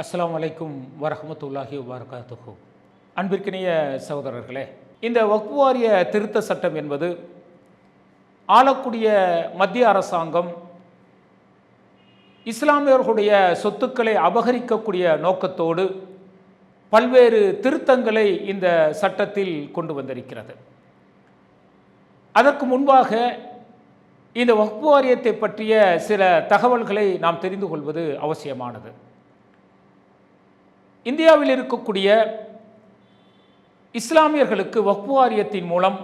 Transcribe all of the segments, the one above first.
அஸ்ஸலாமு அலைக்கும் வரஹ்மத்துல்லாஹி வபரகாத்துஹு. அன்பிற்கினிய சகோதரர்களே, இந்த வக்ஃப் வாரிய திருத்த சட்டம் என்பது ஆளக்கூடிய மத்திய அரசாங்கம் இஸ்லாமியர்களுடைய சொத்துக்களை அபகரிக்கக்கூடிய நோக்கத்தோடு பல்வேறு திருத்தங்களை இந்த சட்டத்தில் கொண்டு வந்திருக்கிறது. அதற்கு முன்பாக இந்த வக்ஃப் வாரியத்தை பற்றிய சில தகவல்களை நாம் தெரிந்து கொள்வது அவசியமானது. இந்தியாவில் இருக்கக்கூடிய இஸ்லாமியர்களுக்கு வக்ஃப் வாரியத்தின் மூலம்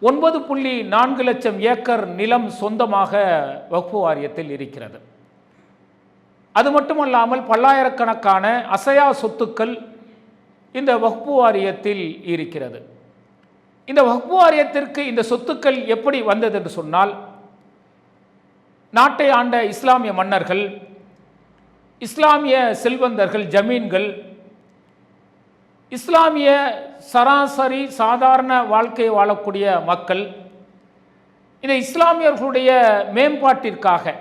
9.4 லட்சம் ஏக்கர் நிலம் சொந்தமாக வக்ஃப் வாரியத்தில் இருக்கிறது. அது மட்டுமல்லாமல் பல்லாயிரக்கணக்கான அசையா சொத்துக்கள் இந்த வக்ஃப் வாரியத்தில் இருக்கிறது. இந்த வக்ஃப் வாரியத்திற்கு இந்த சொத்துக்கள் எப்படி வந்தது என்று சொன்னால், நாட்டை ஆண்ட இஸ்லாமிய மன்னர்கள், இஸ்லாமிய செல்வந்தர்கள், ஜமீன்கள், இஸ்லாமிய சராசரி சாதாரண வாழ்க்கை வாழக்கூடிய மக்கள் இந்த இஸ்லாமியர்களுடைய மேம்பாட்டிற்காக,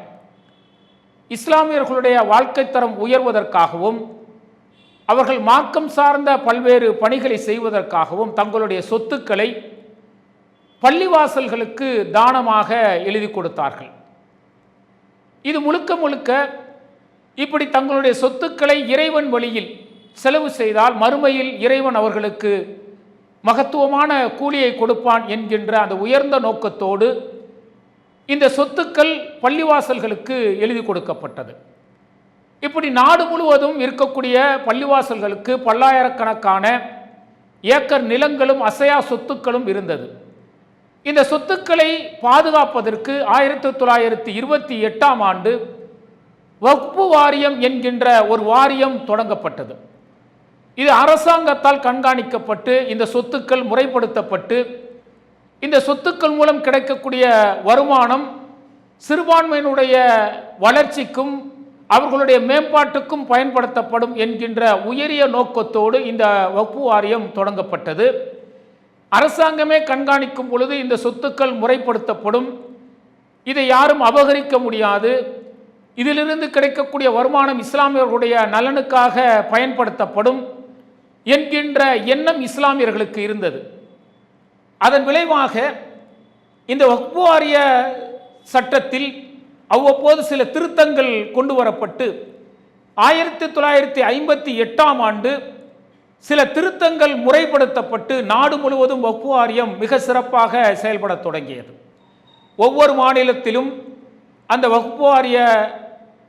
இஸ்லாமியர்களுடைய வாழ்க்கை தரம் உயர்வதற்காகவும், அவர்கள் மார்க்கம் சார்ந்த பல்வேறு பணிகளை செய்வதற்காகவும் தங்களுடைய சொத்துக்களை பள்ளிவாசல்களுக்கு தானமாக எழுதி கொடுத்தார்கள். இது முழுக்க முழுக்க இப்படி தங்களுடைய சொத்துக்களை இறைவன் வழியில் செலவு செய்தால் மறுமையில் இறைவன் அவர்களுக்கு மகத்துவமான கூலியை கொடுப்பான் என்கின்ற அந்த உயர்ந்த நோக்கத்தோடு இந்த சொத்துக்கள் பள்ளிவாசல்களுக்கு எழுதி கொடுக்கப்பட்டது. இப்படி நாடு முழுவதும் இருக்கக்கூடிய பள்ளிவாசல்களுக்கு பல்லாயிரக்கணக்கான ஏக்கர் நிலங்களும் அசையா சொத்துக்களும் இருந்தது. இந்த சொத்துக்களை பாதுகாப்பதற்கு 1928ஆம் ஆண்டு வக்ஃப் வாரியம் என்கின்ற ஒரு வாரியம் தொடங்கப்பட்டது. இது அரசாங்கத்தால் கண்காணிக்கப்பட்டு இந்த சொத்துக்கள் முறைப்படுத்தப்பட்டு இந்த சொத்துக்கள் மூலம் கிடைக்கக்கூடிய வருமானம் சிறுபான்மையினுடைய வளர்ச்சிக்கும் அவர்களுடைய மேம்பாட்டுக்கும் பயன்படுத்தப்படும் என்கின்ற உயரிய நோக்கத்தோடு இந்த வக்ஃப் வாரியம் தொடங்கப்பட்டது. அரசாங்கமே கண்காணிக்கும் பொழுது இந்த சொத்துக்கள் முறைப்படுத்தப்படும், இதை யாரும் அபகரிக்க முடியாது, இதிலிருந்து கிடைக்கக்கூடிய வருமானம் இஸ்லாமியர்களுடைய நலனுக்காக பயன்படுத்தப்படும் என்கின்ற எண்ணம் இஸ்லாமியர்களுக்கு இருந்தது. அதன் விளைவாக இந்த வக்ஃப் வாரிய சட்டத்தில் அவ்வப்போது சில திருத்தங்கள் கொண்டு வரப்பட்டு 1958ஆம் ஆண்டு சில திருத்தங்கள் முறைப்படுத்தப்பட்டு நாடு முழுவதும் வக்ஃப் வாரியம் மிக சிறப்பாக செயல்பட தொடங்கியது. ஒவ்வொரு மாநிலத்திலும் அந்த வக்ஃப் வாரிய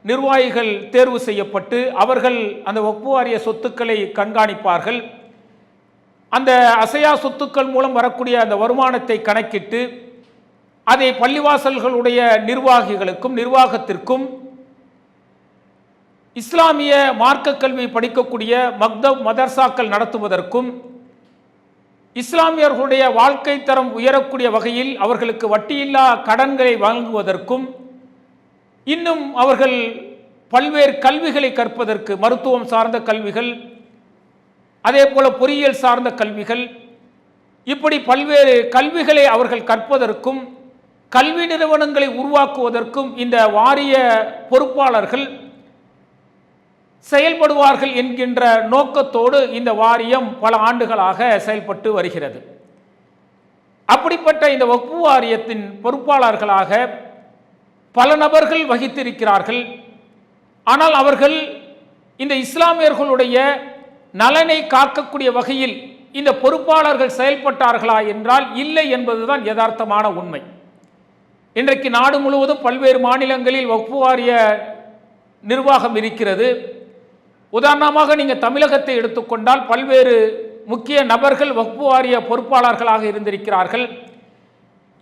நிர்வாகிகள் தேர்வு செய்யப்பட்டு அவர்கள் அந்த வக்ஃப் வாரிய சொத்துக்களை கண்காணிப்பார்கள். அந்த அசையா சொத்துக்கள் மூலம் வரக்கூடிய அந்த வருமானத்தை கணக்கிட்டு அதை பள்ளிவாசல்களுடைய நிர்வாகிகளுக்கும் நிர்வாகத்திற்கும், இஸ்லாமிய மார்க்க கல்வி படிக்கக்கூடிய மக்தப் மதர்சாக்கள் நடத்துவதற்கும், இஸ்லாமியர்களுடைய வாழ்க்கை தரம் உயரக்கூடிய வகையில் அவர்களுக்கு வட்டியில்லா கடன்களை வழங்குவதற்கும், இன்னும் அவர்கள் பல்வேறு கல்விகளை கற்பதற்கு, மருத்துவம் சார்ந்த கல்விகள், அதே போல பொறியியல் சார்ந்த கல்விகள், இப்படி பல்வேறு கல்விகளை அவர்கள் கற்பதற்கும் கல்வி நிறுவனங்களை உருவாக்குவதற்கும் இந்த வாரிய பொறுப்பாளர்கள் செயல்படுவார்கள் என்கின்ற நோக்கத்தோடு இந்த வாரியம் பல ஆண்டுகளாக செயல்பட்டு வருகிறது. அப்படிப்பட்ட இந்த வக்ஃப் வாரியத்தின் பொறுப்பாளர்களாக பல நபர்கள் வகித்திருக்கிறார்கள். ஆனால் அவர்கள் இந்த இஸ்லாமியர்களுடைய நலனை காக்கக்கூடிய வகையில் இந்த பொறுப்பாளர்கள் செயல்பட்டார்களா என்றால் இல்லை என்பதுதான் யதார்த்தமான உண்மை. இன்றைக்கு நாடு முழுவதும் பல்வேறு மாநிலங்களில் வக்ஃப் வாரிய நிர்வாகம் இருக்கிறது. உதாரணமாக நீங்கள் தமிழகத்தை எடுத்துக்கொண்டால் பல்வேறு முக்கிய நபர்கள் வக்ஃப் வாரிய பொறுப்பாளர்களாக இருந்திருக்கிறார்கள்.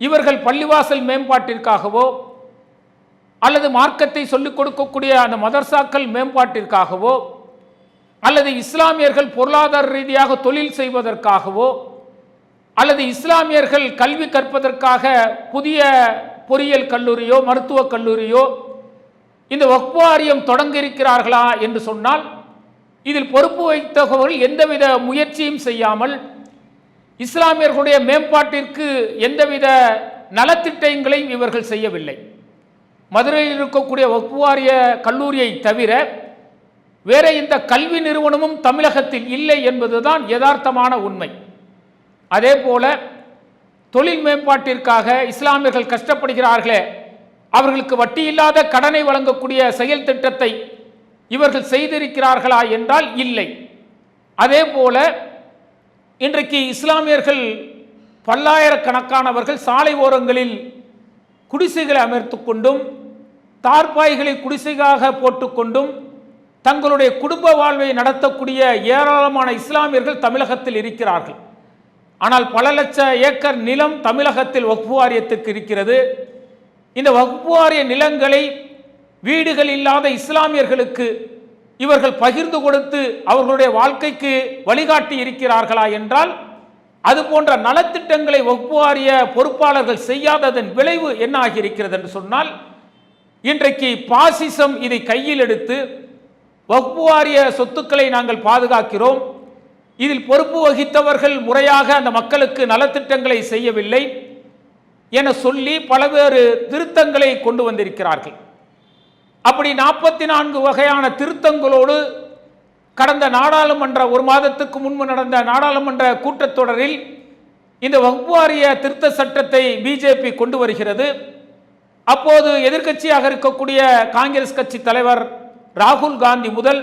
இவர்கள் பள்ளிவாசல் மேம்பாட்டிற்காகவோ அல்லது மார்க்கத்தை சொல்லிக் கொடுக்கக்கூடிய அந்த மதர்சாக்கள் மேம்பாட்டிற்காகவோ அல்லது இஸ்லாமியர்கள் பொருளாதார ரீதியாக தொழில் செய்வதற்காகவோ அல்லது இஸ்லாமியர்கள் கல்வி கற்பதற்காக புதிய பொறியியல் கல்லூரியோ மருத்துவக் கல்லூரியோ இந்த வக்ஃப் வாரியம் தொடங்க இருக்கிறார்களா என்று சொன்னால், இதில் பொறுப்பு வைத்தவர்கள் எந்தவித முயற்சியும் செய்யாமல் இஸ்லாமியர்களுடைய மேம்பாட்டிற்கு எந்தவித நலத்திட்டங்களையும் இவர்கள் செய்யவில்லை. மதுரையில் இருக்கக்கூடிய வக்ஃப் வாரிய கல்லூரியை தவிர வேற இந்த கல்வி நிறுவனமும் தமிழகத்தில் இல்லை என்பதுதான் யதார்த்தமான உண்மை. அதே போல தொழில் மேம்பாட்டிற்காக இஸ்லாமியர்கள் கஷ்டப்படுகிறார்களே, அவர்களுக்கு வட்டி இல்லாத கடனை வழங்கக்கூடிய செயல் திட்டத்தை இவர்கள் செய்திருக்கிறார்களா என்றால் இல்லை. அதே போல இன்றைக்கு இஸ்லாமியர்கள் பல்லாயிரக்கணக்கானவர்கள் சாலை ஓரங்களில் குடிசைகளை அமைத்து கொண்டும் தார்பாய்களை குடிசைக்காக போட்டுக்கொண்டும் தங்களுடைய குடும்ப வாழ்வை நடத்தக்கூடிய ஏராளமான இஸ்லாமியர்கள் தமிழகத்தில் இருக்கிறார்கள். ஆனால் பல லட்ச ஏக்கர் நிலம் தமிழகத்தில் வக்ஃப் வாரியத்திற்கு இருக்கிறது. இந்த வக்ஃப் வாரிய நிலங்களை வீடுகள் இல்லாத இஸ்லாமியர்களுக்கு இவர்கள் பகிர்ந்து கொடுத்து அவர்களுடைய வாழ்க்கைக்கு வழிகாட்டி இருக்கிறார்களா என்றால், அது போன்ற நலத்திட்டங்களை வக்ஃப் வாரிய பொறுப்பாளர்கள் செய்யாததன் விளைவு என்ன ஆகியிருக்கிறது என்று சொன்னால், இன்றைக்கு பாசிசம் இதை கையில் எடுத்து வக்ஃப் வாரிய சொத்துக்களை நாங்கள் பாதுகாக்கிறோம், இதில் பொறுப்பு வகித்தவர்கள் முறையாக அந்த மக்களுக்கு நலத்திட்டங்களை செய்யவில்லை என சொல்லி பல்வேறு திருத்தங்களை கொண்டு வந்திருக்கிறார்கள். அப்படி 44 வகையான திருத்தங்களோடு கடந்த நாடாளுமன்ற ஒரு மாதத்துக்கு முன்பு நடந்த நாடாளுமன்ற கூட்டத்தொடரில் இந்த வக்ஃப் வாரிய திருத்த சட்டத்தை பிஜேபி கொண்டு வருகிறது. அப்போது எதிர்க்கட்சியாக இருக்கக்கூடிய காங்கிரஸ் கட்சி தலைவர் ராகுல் காந்தி முதல்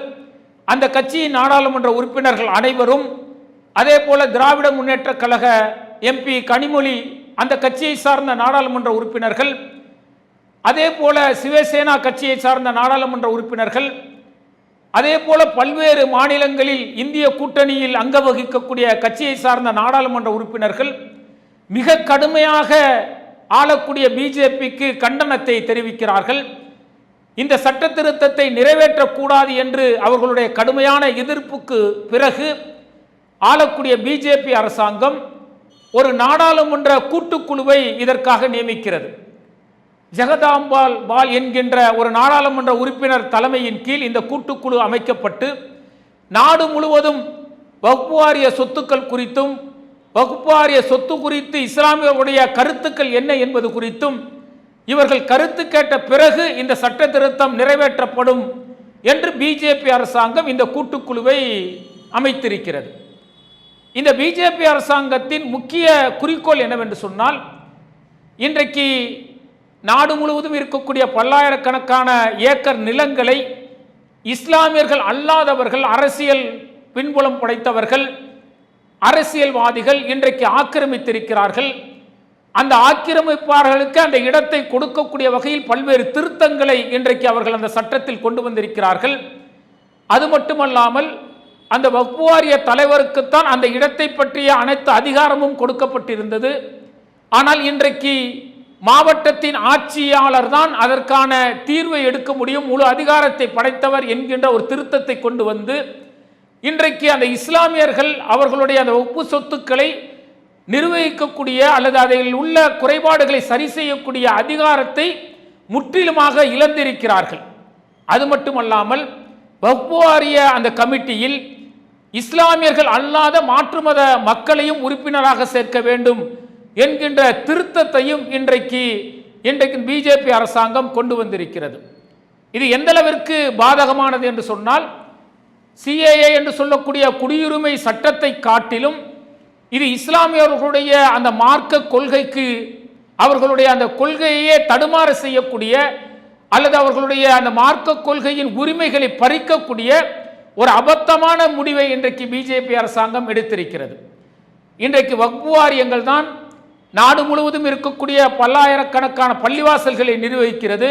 அந்த கட்சியின் நாடாளுமன்ற உறுப்பினர்கள் அனைவரும், அதே போல திராவிட முன்னேற்ற கழக எம்பி கனிமொழி அந்த கட்சியை சார்ந்த நாடாளுமன்ற உறுப்பினர்கள், அதே போல சிவசேனா கட்சியை சார்ந்த நாடாளுமன்ற உறுப்பினர்கள், அதே போல பல்வேறு மாநிலங்களில் இந்திய கூட்டணியில் அங்க வகிக்கக்கூடிய கட்சியை சார்ந்த நாடாளுமன்ற உறுப்பினர்கள் மிக கடுமையாக ஆளக்கூடிய பிஜேபிக்கு கண்டனத்தை தெரிவிக்கிறார்கள். இந்த சட்ட திருத்தத்தை நிறைவேற்றக்கூடாது என்று அவர்களுடைய கடுமையான எதிர்ப்புக்கு பிறகு ஆளக்கூடிய பிஜேபி அரசாங்கம் ஒரு நாடாளுமன்ற கூட்டுக்குழுவை இதற்காக நியமிக்கிறது. ஜெகதாம்பால் பால் என்கின்ற ஒரு நாடாளுமன்ற உறுப்பினர் தலைமையின் கீழ் இந்த கூட்டுக்குழு அமைக்கப்பட்டு நாடு முழுவதும் வக்ஃப் வாரிய சொத்துக்கள் குறித்தும் வக்ஃப் வாரிய சொத்து குறித்து இஸ்லாமியர்களுடைய கருத்துக்கள் என்ன என்பது குறித்தும் இவர்கள் கருத்து கேட்ட பிறகு இந்த சட்ட திருத்தம் நிறைவேற்றப்படும் என்று பிஜேபி அரசாங்கம் இந்த கூட்டுக்குழுவை அமைத்திருக்கிறது. இந்த பிஜேபி அரசாங்கத்தின் முக்கிய குறிக்கோள் என்னவென்று சொன்னால், இன்றைக்கு நாடு முழுவதும் இருக்கக்கூடிய பல்லாயிரக்கணக்கான ஏக்கர் நிலங்களை இஸ்லாமியர்கள் அல்லாதவர்கள், அரசியல் பின்புலம் படைத்தவர்கள், அரசியல்வாதிகள் இன்றைக்கு ஆக்கிரமித்திருக்கிறார்கள். அந்த ஆக்கிரமிப்பாளர்களுக்கு அந்த இடத்தை கொடுக்கக்கூடிய வகையில் பல்வேறு திருத்தங்களை இன்றைக்கு அவர்கள் அந்த சட்டத்தில் கொண்டு வந்திருக்கிறார்கள். அது மட்டுமல்லாமல் அந்த வக்ஃப் வாரிய தலைவருக்குத்தான் அந்த இடத்தை பற்றிய அனைத்து அதிகாரமும் கொடுக்கப்பட்டிருந்தது. ஆனால் இன்றைக்கு மாவட்டத்தின் ஆட்சியாளர் தான் அதற்கான தீர்வை எடுக்க முடியும், முழு அதிகாரத்தை படைத்தவர் என்கின்ற ஒரு திருத்தத்தை கொண்டு வந்து இன்றைக்கு அந்த இஸ்லாமியர்கள் அவர்களுடைய அந்த ஒப்பு சொத்துக்களை நிர்வகிக்கக்கூடிய அல்லது அதில் உள்ள குறைபாடுகளை சரி செய்யக்கூடிய அதிகாரத்தை முற்றிலுமாக இழந்திருக்கிறார்கள். அது மட்டுமல்லாமல் வக்ஃப் வாரிய அந்த கமிட்டியில் இஸ்லாமியர்கள் அல்லாத மாற்று மத மக்களையும் உறுப்பினராக சேர்க்க வேண்டும் என்கின்ற திருத்தத்தையும் இன்றைக்கு பிஜேபி அரசாங்கம் கொண்டு வந்திருக்கிறது. இது எந்த அளவிற்கு பாதகமானது என்று சொன்னால், சிஏஏ என்று சொல்லக்கூடிய குடியுரிமை சட்டத்தை காட்டிலும் இது இஸ்லாமியர்களுடைய அந்த மார்க்க கொள்கைக்கு, அவர்களுடைய அந்த கொள்கையே தடுமாற செய்யக்கூடிய அல்லது அவர்களுடைய அந்த மார்க்க கொள்கையின் உரிமைகளை பறிக்கக்கூடிய ஒரு அபத்தமான முடிவை இன்றைக்கு பிஜேபி அரசாங்கம் எடுத்திருக்கிறது. இன்றைக்கு வக்ஃப் வாரியங்கள் தான் நாடு முழுவதும் இருக்கக்கூடிய பல்லாயிரக்கணக்கான பள்ளிவாசல்களை நிர்வகிக்கிறது.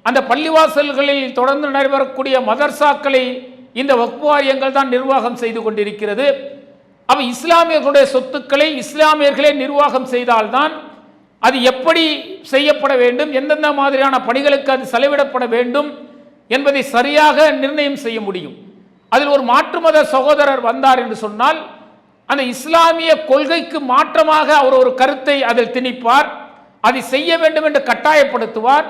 அந்த பள்ளிவாசல்களில் தொடர்ந்து நடைபெறக்கூடிய மதர்சாக்களை இந்த வக்ஃப் வாரியங்கள் தான் நிர்வாகம் செய்து கொண்டிருக்கிறது. அவ இஸ்லாமியர்களுடைய சொத்துக்களை இஸ்லாமியர்களே நிர்வாகம் செய்தால்தான் அது எப்படி செய்யப்பட வேண்டும், எந்தெந்த மாதிரியான பணிகளுக்கு அது செலவிடப்பட வேண்டும் என்பதை சரியாக நிர்ணயம் செய்ய முடியும். அதில் ஒரு மாற்று மத சகோதரர் வந்தார் என்று சொன்னால் அந்த இஸ்லாமிய கொள்கைக்கு மாற்றமாக அவர் ஒரு கருத்தை அதில் திணிப்பார், அதை செய்ய வேண்டும் என்று கட்டாயப்படுத்துவார்.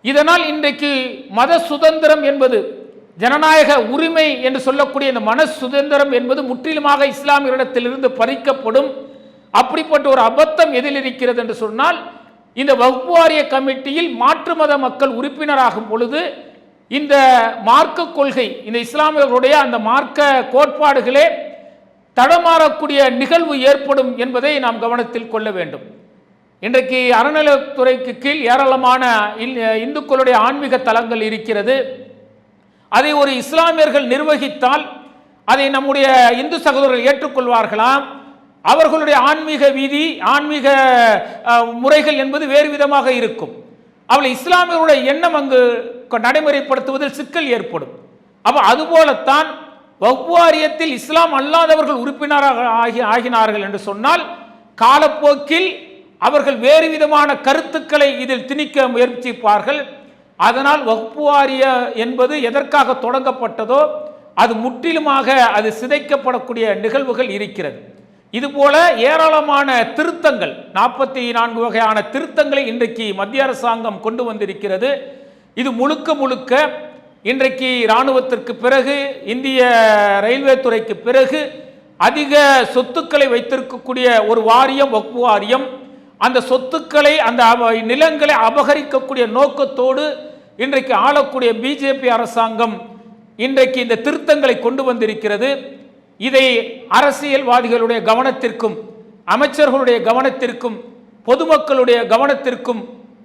இதனால் இன்றைக்கு மத சுதந்திரம் என்பது, ஜனநாயக உரிமை என்று சொல்லக்கூடிய இந்த மன சுதந்திரம் என்பது முற்றிலுமாக இஸ்லாமியரிடத்திலிருந்து பறிக்கப்படும். அப்படிப்பட்ட ஒரு அபத்தம் எதில் இருக்கிறது என்று சொன்னால், இந்த வக்ஃப் வாரிய கமிட்டியில் மாற்று மத மக்கள் உறுப்பினராகும் பொழுது இந்த மார்க்க கொள்கை, இந்த இஸ்லாமியர்களுடைய அந்த மார்க்க கோட்பாடுகளே தடமாறக்கூடிய நிகழ்வு ஏற்படும் என்பதை நாம் கவனத்தில் கொள்ள வேண்டும். இன்றைக்கு அறநிலையத்துறைக்கு கீழ் ஏராளமான இந்துக்களுடைய ஆன்மீக தலங்கள் இருக்கிறது. அதை ஒரு இஸ்லாமியர்கள் நிர்வகித்தால் அதை நம்முடைய இந்து சகோதரர்கள் ஏற்றுக்கொள்வார்களாம்? அவர்களுடைய ஆன்மீக விதி, ஆன்மீக முறைகள் என்பது வேறு விதமாக இருக்கும். அவள் இஸ்லாமியருடைய எண்ணம் அங்கு நடைமுறைப்படுத்துவதில் சிக்கல் ஏற்படும். அப்ப அதுபோலத்தான் வக்ஃப் வாரியத்தில் இஸ்லாம் அல்லாதவர்கள் உறுப்பினராக ஆகினார்கள் என்று சொன்னால் காலப்போக்கில் அவர்கள் வேறு விதமான கருத்துக்களை இதில் திணிக்க முயற்சிப்பார்கள். அதனால் வக்ஃப் வாரிய என்பது எதற்காக தொடங்கப்பட்டதோ அது முற்றிலுமாக அது சிதைக்கப்படக்கூடிய நிகழ்வுகள் இருக்கிறது. இதுபோல ஏராளமான திருத்தங்கள், 44 வகையான திருத்தங்களை இன்றைக்கு மத்திய அரசாங்கம் கொண்டு வந்திருக்கிறது. இது முழுக்க முழுக்க இன்றைக்கு இராணுவத்திற்கு பிறகு, இந்திய ரயில்வே துறைக்கு பிறகு அதிக சொத்துக்களை வைத்திருக்கக்கூடிய ஒரு வாரியம் வக்ஃப் வாரியம். அந்த சொத்துக்களை, அந்த நிலங்களை அபகரிக்கக்கூடிய நோக்கத்தோடு இன்றைக்கு ஆளக்கூடிய பிஜேபி அரசாங்கம் இன்றைக்கு இந்த திருத்தங்களை கொண்டு வந்திருக்கிறது. இதை அரசியல்வாதிகளுடைய கவனத்திற்கும், அமைச்சர்களுடைய கவனத்திற்கும், பொதுமக்களுடைய கவனத்திற்கும்,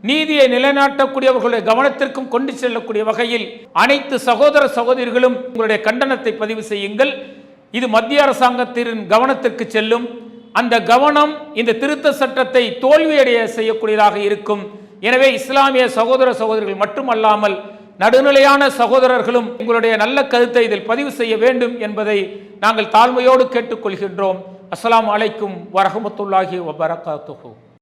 நீதியை நிலைநாட்டக்கூடியவர்களுடைய கவனத்திற்கும் கொண்டு செல்லக்கூடிய வகையில் அனைத்து சகோதர சகோதரிகளும் உங்களுடைய கண்டனத்தை பதிவு செய்யுங்கள். இது மத்திய அரசாங்கத்தின் கவனத்திற்கு செல்லும். அந்த கவனம் இந்த திருத்த சட்டத்தை தோல்வியடைய செய்யக்கூடியதாக இருக்கும். எனவே இஸ்லாமிய சகோதர சகோதரிகள் மட்டுமல்லாமல் நடுநிலையான சகோதரர்களும் உங்களுடைய நல்ல கருத்தை இதில் பதிவு செய்ய வேண்டும் என்பதை நாங்கள் தாழ்மையோடு கேட்டுக்கொள்கின்றோம். அஸ்ஸலாமு அலைக்கும் வரஹ்மத்துல்லாஹி வபரகாத்துஹு.